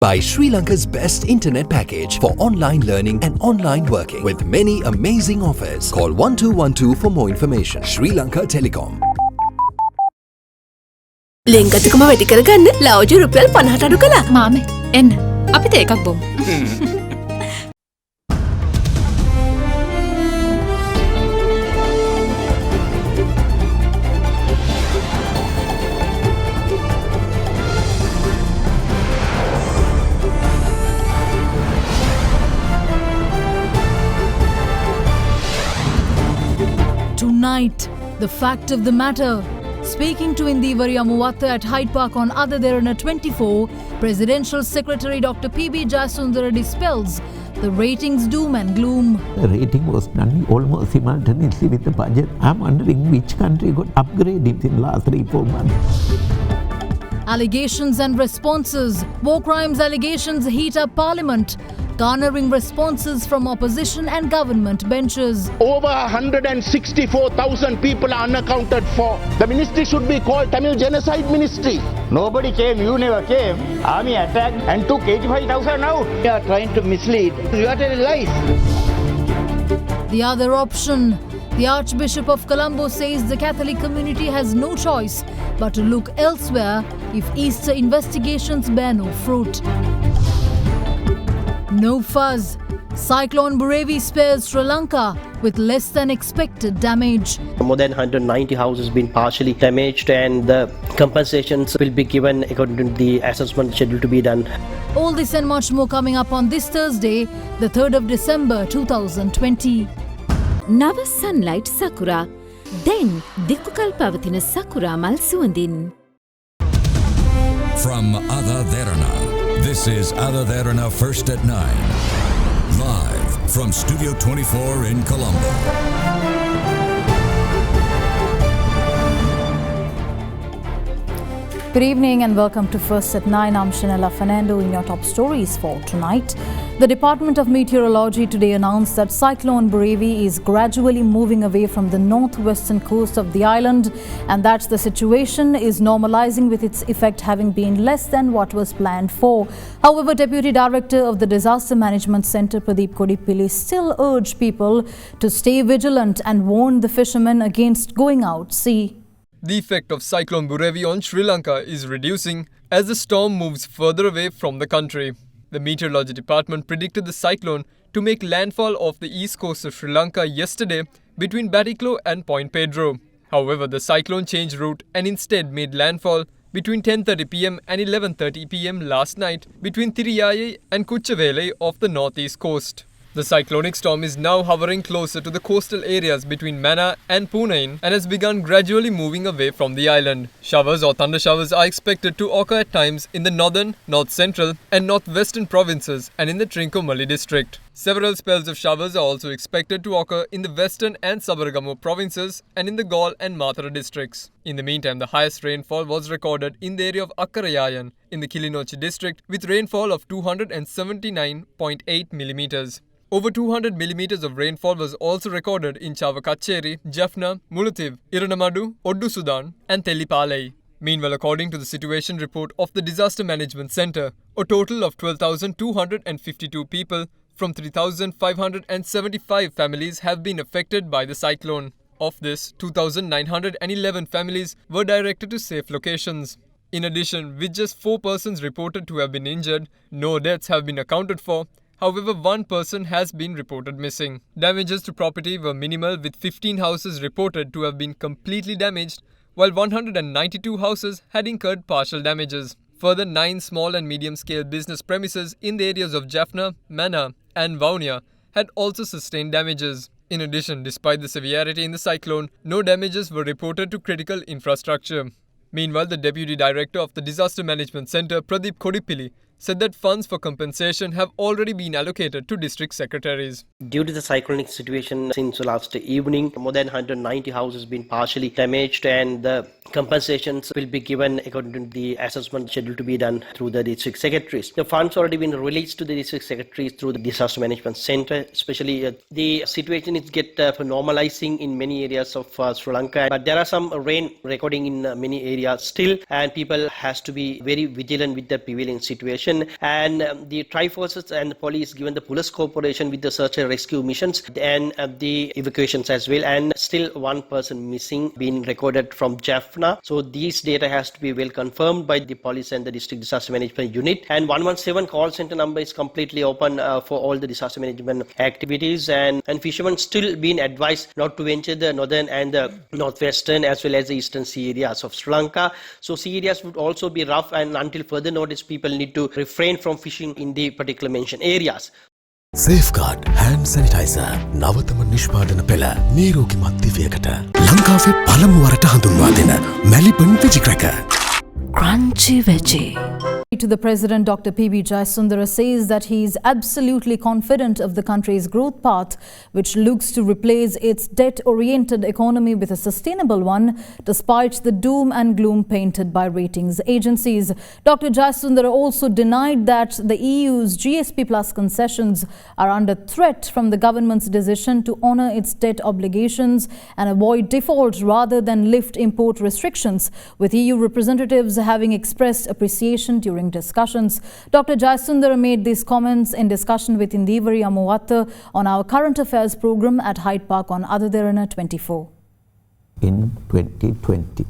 Buy Sri Lanka's best internet package for online learning and online working with many amazing offers. Call 1212 for more information. Sri Lanka Telecom. ලෙන්ගතුකම වැඩි කරගන්න ලව්ජු රුපියල් 50ට අඩු කළා. මාමේ එන්න අපිට එකක් බොමු. Tonight, the fact of the matter. Speaking to Indivari Amuwatta at Hyde Park on AdaDerana 24, Presidential Secretary Dr. P.B. Jayasundara dispels the ratings doom and gloom. The rating was done almost simultaneously with the budget. I'm wondering which country got upgraded in the last 3-4 months. Allegations and responses. War crimes allegations heat up Parliament, garnering responses from opposition and government benches. Over 164,000 people are unaccounted for. The ministry should be called Tamil Genocide Ministry. Nobody came, you never came. Army attacked and took 85,000 out. You are trying to mislead. You are telling lies. The other option. The Archbishop of Colombo says the Catholic community has no choice but to look elsewhere if Easter investigations bear no fruit. No fuzz. Cyclone Brave spares Sri Lanka with less than expected damage. More than 190 houses have been partially damaged and the compensations will be given according to the assessment schedule to be done. All this and much more coming up on this Thursday, the 3rd of December 2020. නව Sunlight සකුරා දැන් දික්කුකල් පවතින සකුරා මල් සුවඳින්. From AdaDerana, this is AdaDerana First at 9. Live from Studio 24 in Colombo. Good evening and welcome to First at 9. I'm Shanella Fernando in your top stories for tonight. The Department of Meteorology today announced that Cyclone Brave is gradually moving away from the northwestern coast of the island and that the situation is normalizing with its effect having been less than what was planned for. However, Deputy Director of the Disaster Management Centre Pradeep Kodipilli still urged people to stay vigilant and warn the fishermen against going out. See. The effect of Cyclone Brave on Sri Lanka is reducing as the storm moves further away from the country. The Meteorology Department predicted the cyclone to make landfall off the east coast of Sri Lanka yesterday between Batiklo and Point Pedro. However, the cyclone changed route and instead made landfall between 10:30 pm and 11:30 pm last night between Thiriyaye and Kuchavele off the northeast coast. The cyclonic storm is now hovering closer to the coastal areas between Mannar and Pune and has begun gradually moving away from the island. Showers or thunder showers are expected to occur at times in the northern, north central and northwestern provinces and in the Trincomalee district. Several spells of showers are also expected to occur in the western and Sabaragamu provinces and in the Galle and Mathura districts. In the meantime, the highest rainfall was recorded in the area of Akkarayayan in the Kilinochchi district with rainfall of 279.8 millimeters. Over 200 millimeters of rainfall was also recorded in Chavakacheri, Jaffna, Mullative, Iranamadu, Oddu Sudan and Tellipalai. Meanwhile, according to the situation report of the Disaster Management Centre, a total of 12,252 people from 3,575 families have been affected by the cyclone. Of this, 2,911 families were directed to safe locations. In addition, with just 4 persons reported to have been injured, no deaths have been accounted for. However, 1 person has been reported missing. Damages to property were minimal with 15 houses reported to have been completely damaged, while 192 houses had incurred partial damages. Further, 9 small and medium-scale business premises in the areas of Jaffna, Mannar and Vaunia had also sustained damages. In addition, despite the severity in the cyclone, no damages were reported to critical infrastructure. Meanwhile, the Deputy Director of the Disaster Management Centre, Pradeep Kodipilli, said that funds for compensation have already been allocated to district secretaries. Due to the cyclonic situation since last evening, more than 190 houses have been partially damaged and the compensations will be given according to the assessment schedule to be done through the district secretaries. The funds already been released to the district secretaries through the Disaster Management Centre. Especially the situation is normalizing in many areas of Sri Lanka, but there are some rain recording in many areas still and people has to be very vigilant with the prevailing situation. investigation, and the Triforces and the police given the police cooperation with the search and rescue missions and the evacuations as well. And still one person missing being recorded from Jaffna. So these data has to be well confirmed by the police and the district disaster management unit. And 117 call center number is completely open for all the disaster management activities. And fishermen still being advised not to venture the northern and the northwestern as well as the eastern sea areas of Sri Lanka. So sea areas would also be rough, and until further notice, people need to refrain from fishing in the particular mentioned areas. Safeguard hand sanitizer නවතම නිෂ්පාදන පෙළ නීරෝගිමත් දිවයකට ලංකාවේ පළමු වරට හඳුන්වා දෙන Maliban විජික්‍රැක Crunchy veggie. To the President, Dr. P.B. Jayasundara says that he is absolutely confident of the country's growth path, which looks to replace its debt-oriented economy with a sustainable one, despite the doom and gloom painted by ratings agencies. Dr. Jayasundara also denied that the EU's GSP Plus concessions are under threat from the government's decision to honour its debt obligations and avoid default rather than lift import restrictions, with EU representatives having expressed appreciation during discussions. Dr. Jayasundara made these comments in discussion with Indivari Amuwatta on our current affairs program at Hyde Park on AdaDerana 24. In 2020,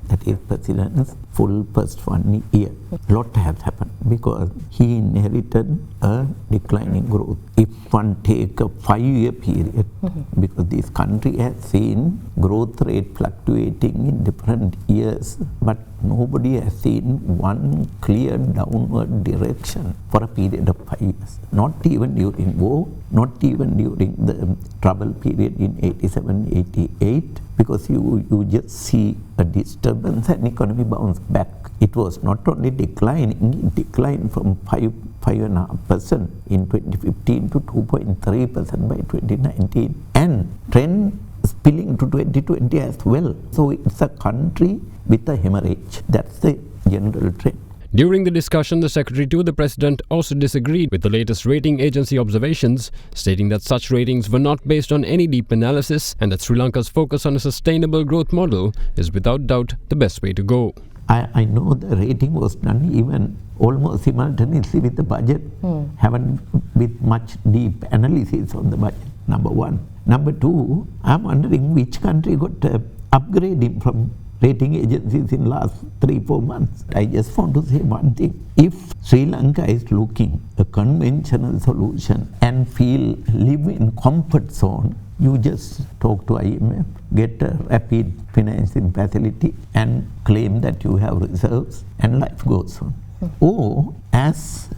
that is President's full first 1 year, lot has happened because he inherited a declining growth. If one take a 5-year period, because this country has seen growth rate fluctuating in different years, but nobody has seen one clear downward direction for a period of 5 years. Not even during war, not even during the trouble period in 87-88, because you just see a disturbance and economy bounce back. It was not only declining, it declined from 5.5% in 2015 to 2.3% by 2019, and trend spilling to 2020 as well. So it's a country with a hemorrhage. That's the general trend. During the discussion, the Secretary to the President also disagreed with the latest rating agency observations, stating that such ratings were not based on any deep analysis and that Sri Lanka's focus on a sustainable growth model is without doubt the best way to go. I know the rating was done even almost simultaneously with the budget, haven't with much deep analysis on the budget, number one. Number two, I'm wondering which country got upgrading from rating agencies in last 3-4 months. I just want to say one thing. If Sri Lanka is looking a conventional solution and live in comfort zone, you just talk to IMF, get a rapid financing facility and claim that you have reserves and life goes on. Or as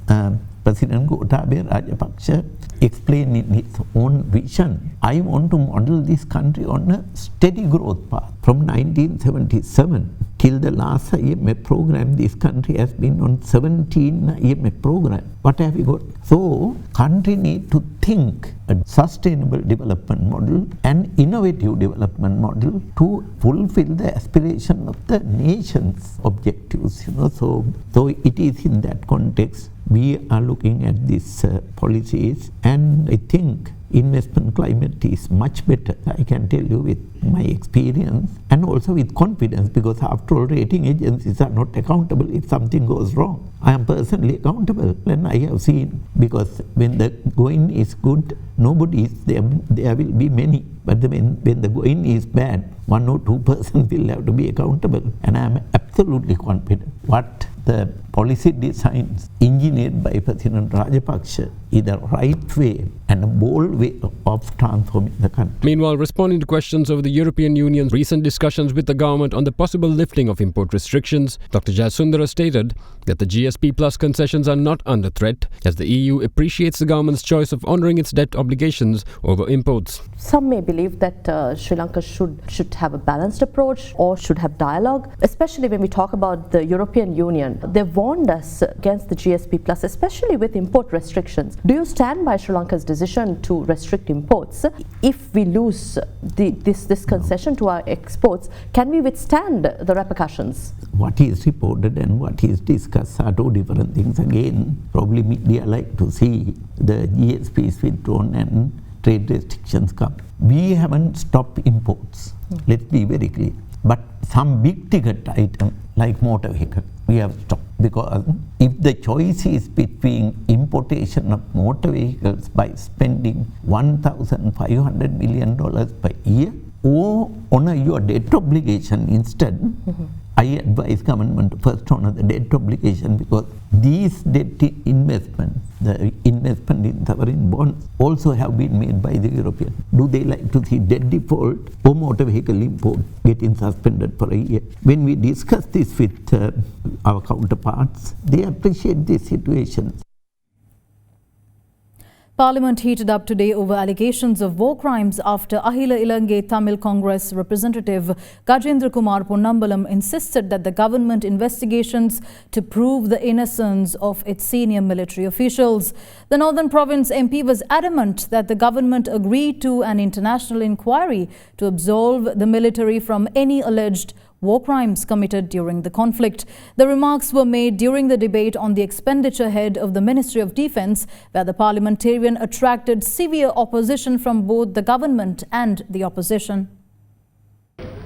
President Gotabaya Rajapaksa explained in his own vision, I want to model this country on a steady growth path. From 1977 till the last IMF program, this country has been on 17 IMF programs. What have we got? So, country need to think a sustainable development model and innovative development model to fulfill the aspiration of the nation's objectives. So it is in that context we are looking at these policies, and I think investment climate is much better, I can tell you with my experience, and also with confidence, because after all rating agencies are not accountable if something goes wrong. I am personally accountable, and I have seen, because when the going is good, nobody is there, there will be many, but when the going is bad, 1 or 2% will have to be accountable, and I am absolutely confident what the policy designs engineered by President Rajapaksa is the right way and a bold way of transforming the country. Meanwhile, responding to questions over the European Union's recent discussions with the government on the possible lifting of import restrictions, Dr. Jayasundara stated that the GSP Plus concessions are not under threat, as the EU appreciates the government's choice of honouring its debt obligations over imports. Some may believe that Sri Lanka should have a balanced approach or should have dialogue, especially when we talk about the European Union. They've warned us against the GSP Plus, especially with import restrictions. Do you stand by Sri Lanka's decision to restrict imports? If we lose this concession to our exports, can we withstand the repercussions? What is reported and what is discussed are two different things. Again, probably media like to see the GSP is withdrawn and trade restrictions come. We haven't stopped imports. Let's be very clear. But some big ticket item like motor vehicle, we have stopped. because if the choice is between importation of motor vehicles by spending $1,500 million per year or honor your debt obligation instead, I advise government to first honor the debt obligation, because these debt investments, the investment in sovereign bonds, also have been made by the European. Do they like to see debt default or motor vehicle import getting suspended for a year? When we discuss this with our counterparts, they appreciate this situation. Parliament heated up today over allegations of war crimes after Ahila Ilange Tamil Congress representative Gajendra Kumar Ponnambalam insisted that the government investigations to prove the innocence of its senior military officials. The Northern Province MP was adamant that the government agreed to an international inquiry to absolve the military from any alleged war crimes committed during the conflict. The remarks were made during the debate on the expenditure head of the Ministry of Defence, where the parliamentarian attracted severe opposition from both the government and the opposition.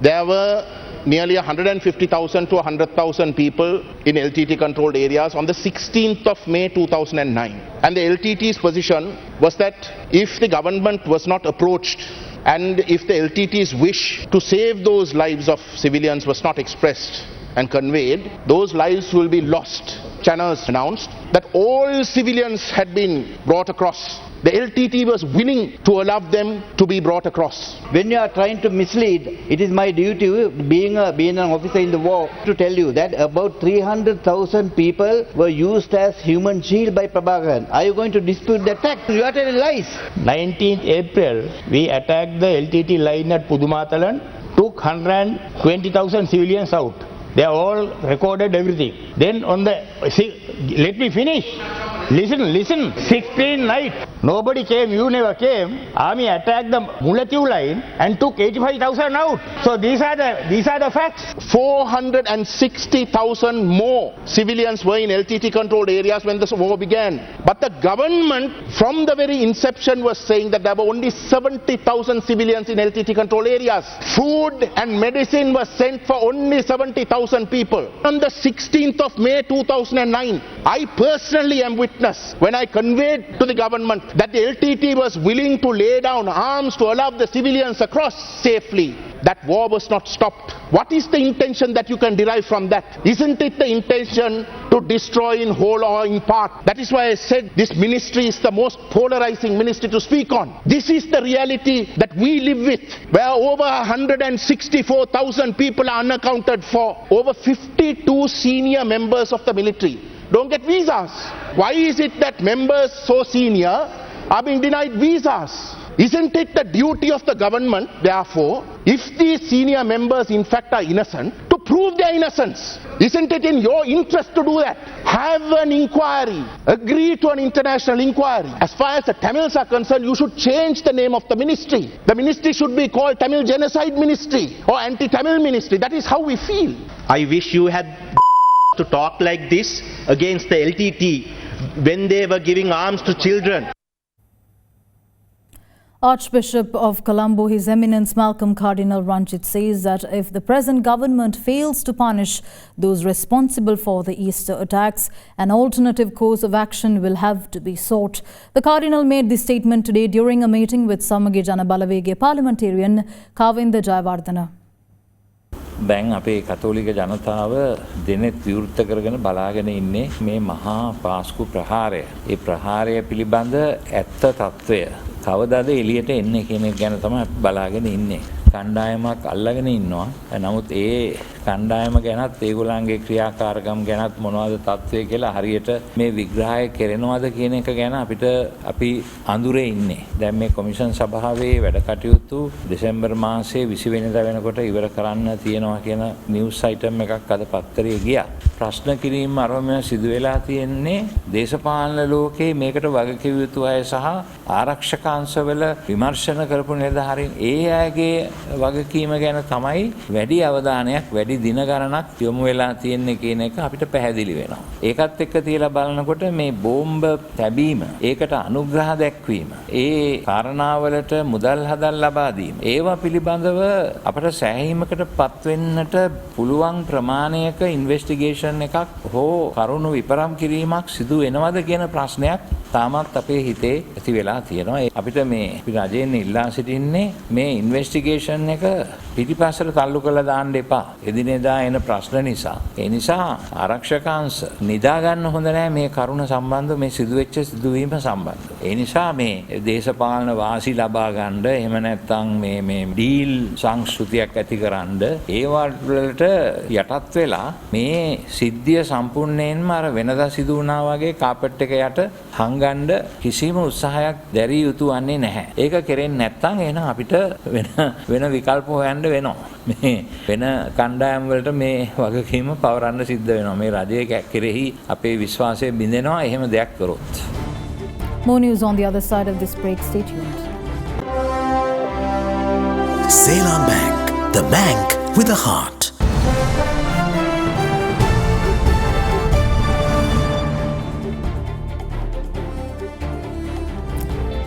There were nearly 150,000 to 100,000 people in LTT controlled areas on the 16th of May 2009. And the LTT's position was that if the government was not approached and if the LTT's wish to save those lives of civilians was not expressed and conveyed, those lives will be lost. Channels announced that all civilians had been brought across. The LTT was willing to allow them to be brought across. When you are trying to mislead, it is my duty, being an officer in the war, to tell you that about 300,000 people were used as human shield by Prabhakaran. Are you going to dispute that fact? You are telling lies. 19th April, we attacked the LTT line at Pudumatalan, took 120,000 civilians out. They are all recorded everything. Then on the, let me finish. Listen, 16 night, nobody came, you never came. Army attacked the Mulatiu line and took 85,000 out. So these are the facts. 460,000 more civilians were in LTT controlled areas when the war began. But the government from the very inception was saying that there were only 70,000 civilians in LTT controlled areas. Food and medicine was sent for only 70,000 people. On the 16th of May 2009, I personally am witness when I conveyed to the government that the LTT was willing to lay down arms to allow the civilians across safely. That war was not stopped. What is the intention that you can derive from that? Isn't it the intention to destroy in whole or in part? That is why I said this ministry is the most polarizing ministry to speak on. This is the reality that we live with, where over 164,000 people are unaccounted for. Over 52 senior members of the military don't get visas. Why is it that members so senior are being denied visas? Isn't it the duty of the government, therefore, if these senior members in fact are innocent, to prove their innocence? Isn't it in your interest to do that? Have an inquiry. Agree to an international inquiry. As far as the Tamils are concerned, you should change the name of the ministry. The ministry should be called Tamil Genocide Ministry or Anti-Tamil Ministry. That is how we feel. I wish you had to talk like this against the LTT when they were giving arms to children. Archbishop of Colombo, His Eminence Malcolm Cardinal Ranjit, says that if the present government fails to punish those responsible for the Easter attacks, an alternative course of action will have to be sought. The Cardinal made this statement today during a meeting with Samagi Jana Balawege parliamentarian Kavinda Jayawardena. දැන් අපේ කතෝලික ජනතාව දෙනෙත් විවෘත කරගෙන බලාගෙන ඉන්නේ මේ මහා පාස්කු ප්‍රහාරය. ඒ ප්‍රහාරය පිළිබඳ ඇත්ත తত্ত্বය කවදාද එළියට එන්නේ කියන එක ගැන තමයි බලාගෙන ඉන්නේ. කණ්ඩායමක් අල්ලගෙන ඉන්නවා. නමුත් ඒ කණ්ඩායම ගැනත් ඒගොල්ලන්ගේ ක්‍රියාකාරකම් ගැනත් මොනවද තත්ත්වය කියලා හරියට මේ විග්‍රහය කෙරෙනවද කියන එක ගැන අපි අඳුරේ ඉන්නේ. දැන් මේ කොමිෂන් සභාවේ වැඩ කටයුතු දෙසැම්බර් මාසයේ 20 වෙනිදා වෙනකොට ඉවර කරන්න තියෙනවා කියන නිවුස් අයිටම් එකක් අද පත්තරේ ගියා. ප්‍රශ්න කිරීම අරම සිදු වෙලා තියෙන්නේ දේශපාලන ලෝකයේ මේකට වගකිව යුතු අය සහ ආරක්ෂක අංශවල විමර්ශන කරපු නිලධාරීන් ඒ අයගේ වගකීම ගැන තමයි වැඩි අවධානයක් වැඩි වැඩි දින ගණනක් යොමු වෙලා තියෙන්නේ කියන එක අපිට පැහැදිලි වෙනවා. ඒකත් එක්ක තියලා බලනකොට මේ බෝම්බ තැබීම, ඒකට අනුග්‍රහ දැක්වීම, ඒ කාරණාවලට මුදල් හදල් ලබා දීම, ඒවා පිළිබඳව අපට සෑහීමකට පත් වෙන්නට පුළුවන් ප්‍රමාණයක ඉන්වෙස්ටිගේෂන් එකක් හෝ කරුණු විපරම් කිරීමක් සිදු වෙනවද කියන ප්‍රශ්නයක් තාමත් අපේ හිතේ ඇති වෙලා තියෙනවා. අපිට මේ රජයෙන් ඉල්ලා සිටින්නේ මේ ඉන්වෙස්ටිගේෂන් එක පිටිපස්සට තල්ලු කරලා දාන්න එපා. එදිනෙදා එන ප්‍රශ්න නිසා. ඒ නිසා ආරක්ෂකාංශ නිදා ගන්න හොඳ නැහැ මේ කරුණ සම්බන්ධව, මේ සිදුවෙච්ච සිදුවීම සම්බන්ධව. ඒ නිසා මේ දේශපාලන වාසි ලබා ගන්න, එහෙම නැත්නම් මේ ඩීල් සංස්කෘතියක් ඇතිකරන්න, ඒ වලට යටත් වෙලා මේ සිද්ධිය සම්පූර්ණයෙන්ම අර වෙනදා සිදු වුණා වගේ කාපට් එක යට හංගන්න කිසිම උත්සාහයක් දැරිය යුතු වන්නේ නැහැ. ඒක කෙරෙන්නේ නැත්නම් එහෙනම් අපිට වෙන විකල්ප හොයන්න වෙනවා. මේ වෙන කණ්ඩායම් වලට මේ වගකීම පවරන්න සිද්ධ වෙනවා. මේ රජය කෙරෙහි අපේ විශ්වාසය බිඳෙනවා එහෙම දෙයක් කරොත්. More news on the other side of this break. Stay tuned. Ceylon Bank, the bank with a heart.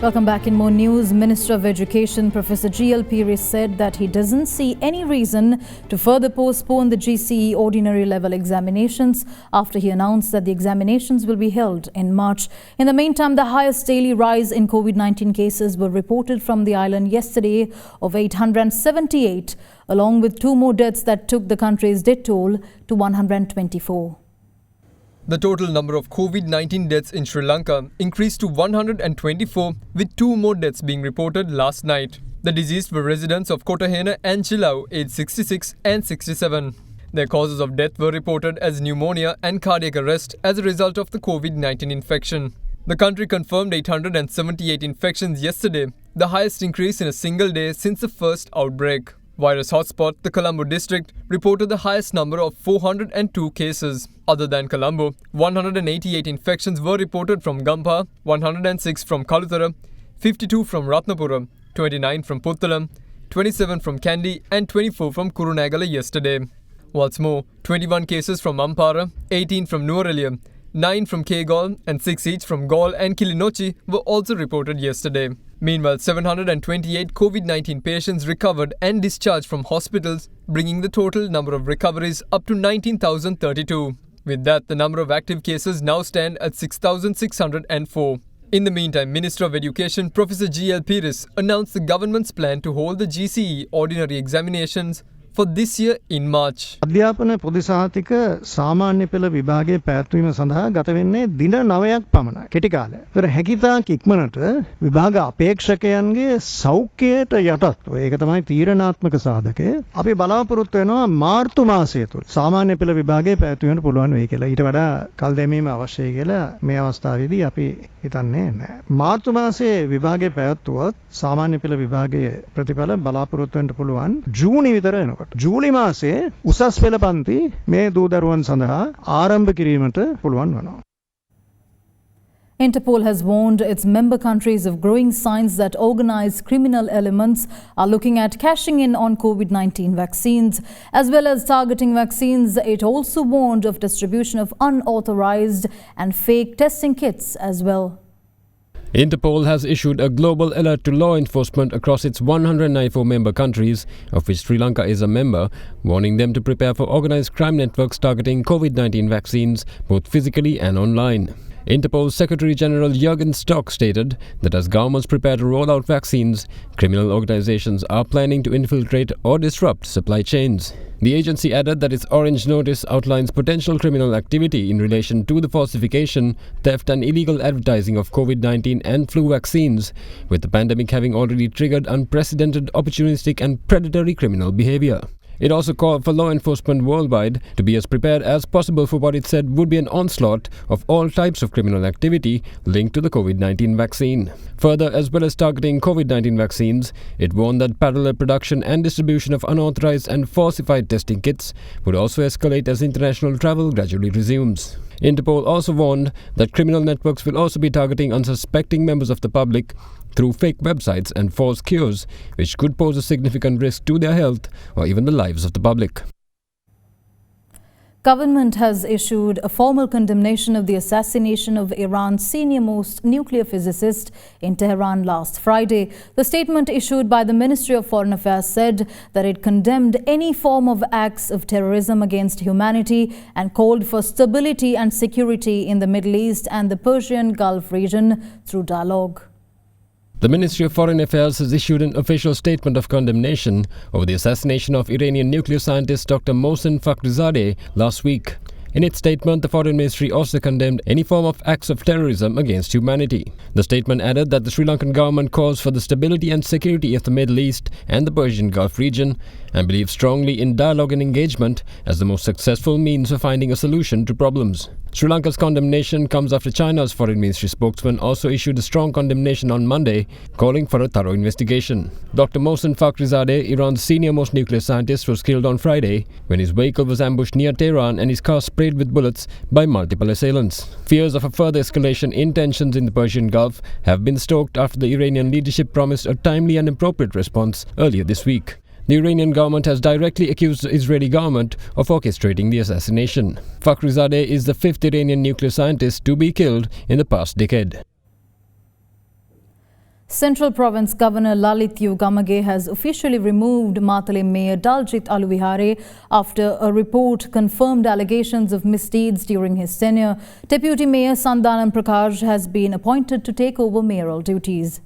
Welcome back. In more news, Minister of Education Professor G.L. Pires said that he doesn't see any reason to further postpone the GCE ordinary level examinations after he announced that the examinations will be held in March. In the meantime, the highest daily rise in COVID-19 cases were reported from the island yesterday of 878, along with 2 more deaths that took the country's death toll to 124. The total number of COVID-19 deaths in Sri Lanka increased to 124, with 2 more deaths being reported last night. The deceased were residents of Kotahena and Chilau, aged 66 and 67. Their causes of death were reported as pneumonia and cardiac arrest as a result of the COVID-19 infection. The country confirmed 878 infections yesterday, the highest increase in a single day since the first outbreak. Virus hotspot, the Colombo district, reported the highest number of 402 cases. Other than Colombo, 188 infections were reported from Gampa, 106 from Kalutara, 52 from Ratnapura, 29 from Puttalam, 27 from Kandy and 24 from Kurunagala yesterday. What's more, 21 cases from Ampara, 18 from Nuwara, 9 from Kegol and 6 each from Gaul and Kilinochi were also reported yesterday. Meanwhile, 728 COVID-19 patients recovered and discharged from hospitals, bringing the total number of recoveries up to 19,032. With that, the number of active cases now stand at 6,604. In the meantime, Minister of Education Professor G.L. Pires announced the government's plan to hold the GCE ordinary examinations for this year in March. අධ්‍යාපන පොදු සහතික සාමාන්‍ය පෙළ විභාගයේ පැවැත්වීම සඳහා ගත වෙන්නේ දින 9ක් පමණයි. කෙටි කාලයක්. ඒතර හැකියතාක් ඉක්මනට විභාග අපේක්ෂකයන්ගේ සෞඛ්‍යයට යටත්ව ඒක තමයි තීරණාත්මක සාධකය. අපි බලාපොරොත්තු වෙනවා මාර්තු මාසය තුල සාමාන්‍ය පෙළ විභාගයේ පැවැත්වීමට පුළුවන් වෙයි කියලා. ඊට වඩා කල් දැමීම අවශ්‍යයි කියලා මේ අවස්ථාවේදී අපි හිතන්නේ නැහැ. මාර්තු මාසයේ විභාගයේ පැවැත්වුවොත් සාමාන්‍ය පෙළ විභාගයේ ප්‍රතිඵල බලාපොරොත්තු වෙන්න පුළුවන් ජූනි විතර එනකොට. ජූලි මාසයේ උසස් පෙළ පන්ති මේ දූදරුවන් සඳහා ආරම්භ කිරීමට පුළුවන් වෙනවා. Interpol has warned its member countries of growing signs that organized criminal elements are looking at cashing in on COVID-19 vaccines as well as targeting vaccines. It also warned of distribution of unauthorized and fake testing kits as well. Interpol has issued a global alert to law enforcement across its 194 member countries, of which Sri Lanka is a member, warning them to prepare for organized crime networks targeting COVID-19 vaccines, both physically and online. Interpol's Secretary General Jürgen Stock stated that as governments prepare to roll out vaccines, criminal organizations are planning to infiltrate or disrupt supply chains. The agency added that its Orange Notice outlines potential criminal activity in relation to the falsification, theft and illegal advertising of COVID-19 and flu vaccines, with the pandemic having already triggered unprecedented opportunistic and predatory criminal behavior. It also called for law enforcement worldwide to be as prepared as possible for what it said would be an onslaught of all types of criminal activity linked to the COVID-19 vaccine. Further, as well as targeting COVID-19 vaccines, it warned that parallel production and distribution of unauthorized and falsified testing kits would also escalate as international travel gradually resumes. Interpol also warned that criminal networks will also be targeting unsuspecting members of the public through fake websites and false cures, which could pose a significant risk to their health or even the lives of the public. government has issued a formal condemnation of the assassination of Iran's senior-most nuclear physicist in Tehran last Friday. The statement issued by the Ministry of Foreign Affairs said that it condemned any form of acts of terrorism against humanity and called for stability and security in the Middle East and the Persian Gulf region through dialogue. The Ministry of Foreign Affairs has issued an official statement of condemnation over the assassination of Iranian nuclear scientist Dr. Mohsen Fakhrizadeh last week. In its statement, the Foreign Ministry also condemned any form of acts of terrorism against humanity. The statement added that the Sri Lankan government calls for the stability and security of the Middle East and the Persian Gulf region and believes strongly in dialogue and engagement as the most successful means of finding a solution to problems. Sri Lanka's condemnation comes after China's foreign ministry spokesman also issued a strong condemnation on Monday, calling for a thorough investigation. Dr. Mohsen Fakhrizadeh, Iran's senior-most nuclear scientist, was killed on Friday when his vehicle was ambushed near Tehran and his car sprayed with bullets by multiple assailants. Fears of a further escalation in tensions in the Persian Gulf have been stoked after the Iranian leadership promised a timely and appropriate response earlier this week. The Iranian government has directly accused the Israeli government of orchestrating the assassination. Fakhrizadeh is the fifth Iranian nuclear scientist to be killed in the past decade. Central Province Governor Lalit Gamage has officially removed Matale Mayor Daljit Aluvihare after a report confirmed allegations of misdeeds during his tenure. Deputy Mayor Sandanam Prakash has been appointed to take over mayoral duties.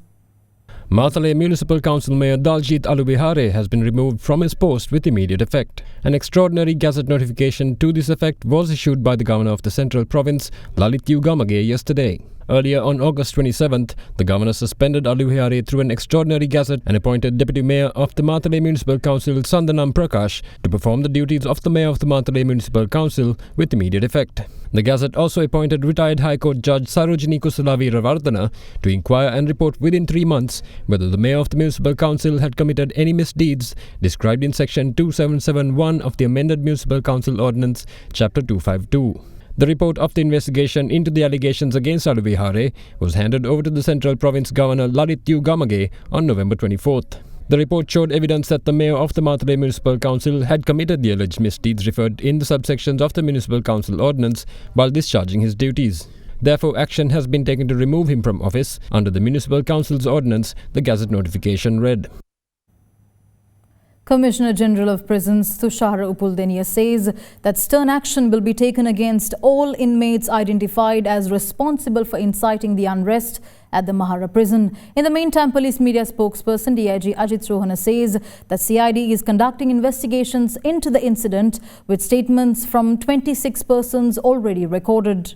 Matale Municipal Council Mayor Daljit Aluvihare has been removed from his post with immediate effect. An extraordinary gazette notification to this effect was issued by the Governor of the Central Province, Lalit Gamage, yesterday. Earlier on August 27th, the Governor suspended Aluvihare through an extraordinary gazette and appointed Deputy Mayor of the Matale Municipal Council, Sandanam Prakash, to perform the duties of the Mayor of the Matale Municipal Council with immediate effect. The Gazette also appointed retired High Court Judge Sarojini Kusala Veerawardena to inquire and report within 3 months whether the Mayor of the Municipal Council had committed any misdeeds described in Section 2771 of the amended Municipal Council Ordinance, Chapter 252. The report of the investigation into the allegations against Aluvihare was handed over to the Central Province Governor Lalit Gamage on November 24th. The report showed evidence that the Mayor of the Matale Municipal Council had committed the alleged misdeeds referred in the subsections of the Municipal Council Ordinance while discharging his duties. Therefore, action has been taken to remove him from office under the Municipal Council's Ordinance, the Gazette notification read. Commissioner General of Prisons Tushar Upuldenia says that stern action will be taken against all inmates identified as responsible for inciting the unrest at the Mahara prison. In the meantime, police media spokesperson DIG Ajit Rohana says that CID is conducting investigations into the incident with statements from 26 persons already recorded.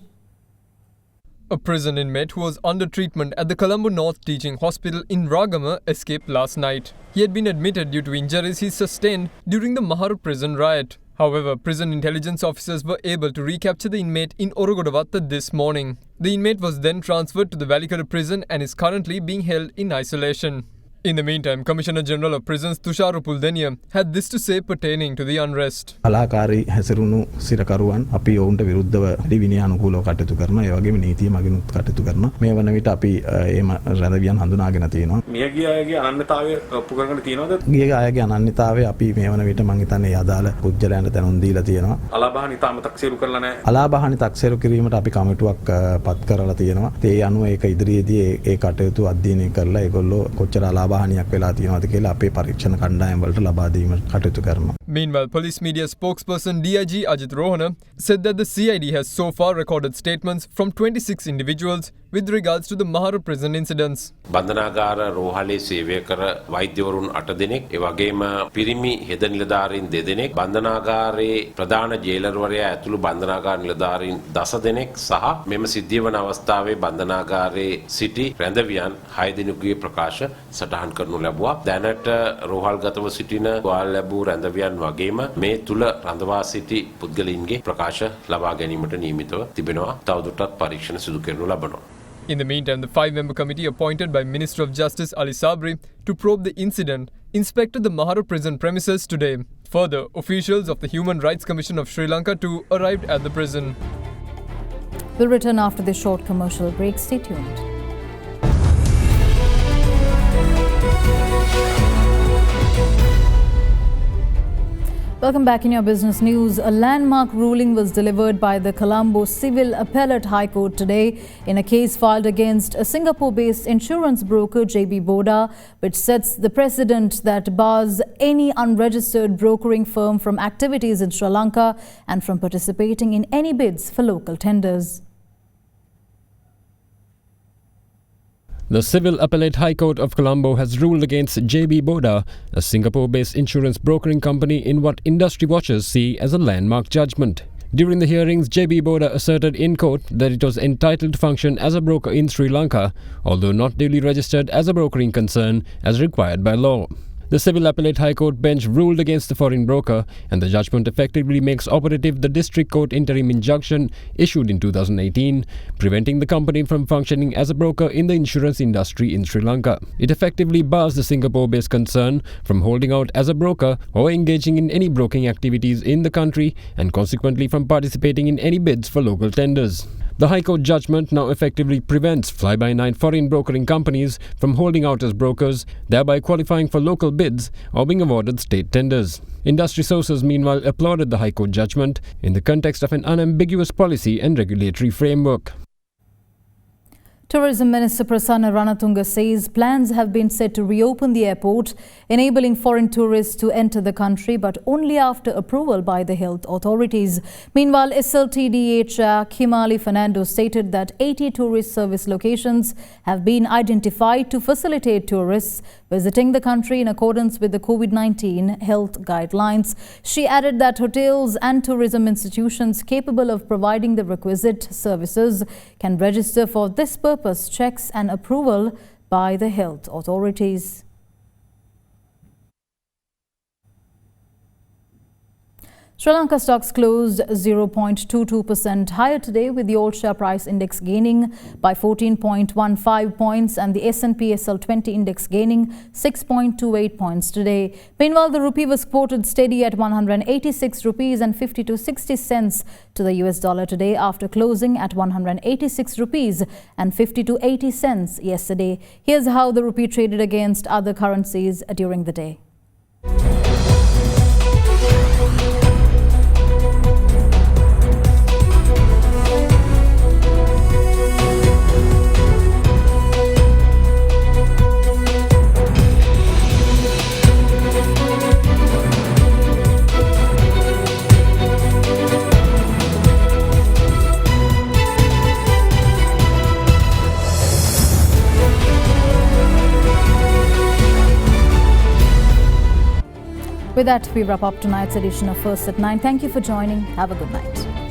A prison inmate who was under treatment at the Colombo North Teaching Hospital in Ragama escaped last night. He had been admitted due to injuries he sustained during the Mahara prison riot. However, prison intelligence officers were able to recapture the inmate in Orogodavatta this morning. The inmate was then transferred to the Valikara prison and is currently being held in isolation. In the meantime, Commissioner General of Prisons Tushar Upuldenia had this to say pertaining to the unrest. කලාකාරී හැසිරුණු සිරකරුවන් අපි ඔවුන්ට විරුද්ධව විනය අනුකූලව කටයුතු කරනවා. ඒ වගේම නීතිය මගිනුත් කටයුතු කරනවා. මේ වන විට අපි එහෙම රැඳවියන් හඳුනාගෙන තියෙනවා. මියගිය අයගේ අනන්‍යතාවය ඔප්පු කරගෙන තියෙනවද? ගිය අයගේ අනන්‍යතාවය අපි මේ වන විට මම හිතන්නේ අදාළ පුජ්‍යලයන්ට දැනුම් දීලා තියෙනවා. අලාභහානි තාම තක්සේරු කරලා නැහැ. අලාභහානි තක්සේරු කිරීමට අපි කමිටුවක් පත් කරලා තියෙනවා. ඒ අනුව ඒක ඉදිරියේදී ඒ කටයුතු අධ්‍යයනය කරලා ඒගොල්ලෝ කොච්චර අලාභ Meanwhile, police media spokesperson DIG Ajit Rohana said that the CID has so far recorded statements from 26 individuals with regards to the Mahara prison incidents. බන්ධනාගාර රෝහලේ සේවය කර වෛද්‍යවරුන් 8 දෙනෙක්, ඒ වගේම පිරිමි හෙද නිලධාරීන් 2 දෙනෙක්, බන්ධනාගාරයේ ප්‍රධාන ජේලර්වරයා ඇතුළු බන්ධනාගාර නිලධාරීන් 10 දෙනෙක් සහ මෙම සිද්ධිය වන අවස්ථාවේ බන්ධනාගාරයේ සිටි රැඳවියන් 6 දෙනෙකුගේ ප්‍රකාශ සටහන් කරනු ලැබුවා. දැනට රෝහල්ගතව සිටින තුවාල ලැබූ රැඳවියන් වගේම මේ තුල රඳවා සිටි පුද්ගලයින්ගේ ප්‍රකාශ ලබා ගැනීමට නියමිතව තිබෙනවා. තවදුරටත් පරීක්ෂණ සිදු කරනු ලබනවා. In the meantime, the 5-member committee appointed by Minister of Justice Ali Sabri to probe the incident inspected the Mahara prison premises today. Further, officials of the Human Rights Commission of Sri Lanka too arrived at the prison. We'll return after this short commercial break. Stay tuned. Welcome back in your business news. A landmark ruling was delivered by the Colombo Civil Appellate High Court today in a case filed against a Singapore-based insurance broker, JB Boda, which sets the precedent that bars any unregistered brokering firm from activities in Sri Lanka and from participating in any bids for local tenders. The Civil Appellate High Court of Colombo has ruled against JB Boda, a Singapore-based insurance brokering company, in what industry watchers see as a landmark judgment. During the hearings, JB Boda asserted in court that it was entitled to function as a broker in Sri Lanka, although not duly registered as a brokering concern as required by law. The Civil Appellate High Court bench ruled against the foreign broker, and the judgment effectively makes operative the District Court interim injunction issued in 2018, preventing the company from functioning as a broker in the insurance industry in Sri Lanka. It effectively bars the Singapore-based concern from holding out as a broker or engaging in any broking activities in the country, and consequently from participating in any bids for local tenders. The High Court judgment now effectively prevents fly-by-night foreign brokering companies from holding out as brokers, thereby qualifying for local bids or being awarded state tenders. Industry sources meanwhile applauded the High Court judgment in the context of an unambiguous policy and regulatory framework. Tourism Minister Prasanna Ranatunga says plans have been set to reopen the airport, enabling foreign tourists to enter the country, but only after approval by the health authorities. Meanwhile, SLTDA Chair Kimali Fernando stated that 80 tourist service locations have been identified to facilitate tourists visiting the country in accordance with the COVID-19 health guidelines. She added that hotels and tourism institutions capable of providing the requisite services can register for this purpose checks and approval by the health authorities. Sri Lanka stocks closed 0.22% higher today, with the all-share price index gaining by 14.15 points and the S&P SL20 index gaining 6.28 points today. Meanwhile, the rupee was quoted steady at 186 rupees and 52.60 cents to the US dollar today, after closing at 186 rupees and 52.80 cents yesterday. Here's how the rupee traded against other currencies during the day. With that, we wrap up tonight's edition of First at 9. Thank you for joining. Have a good night.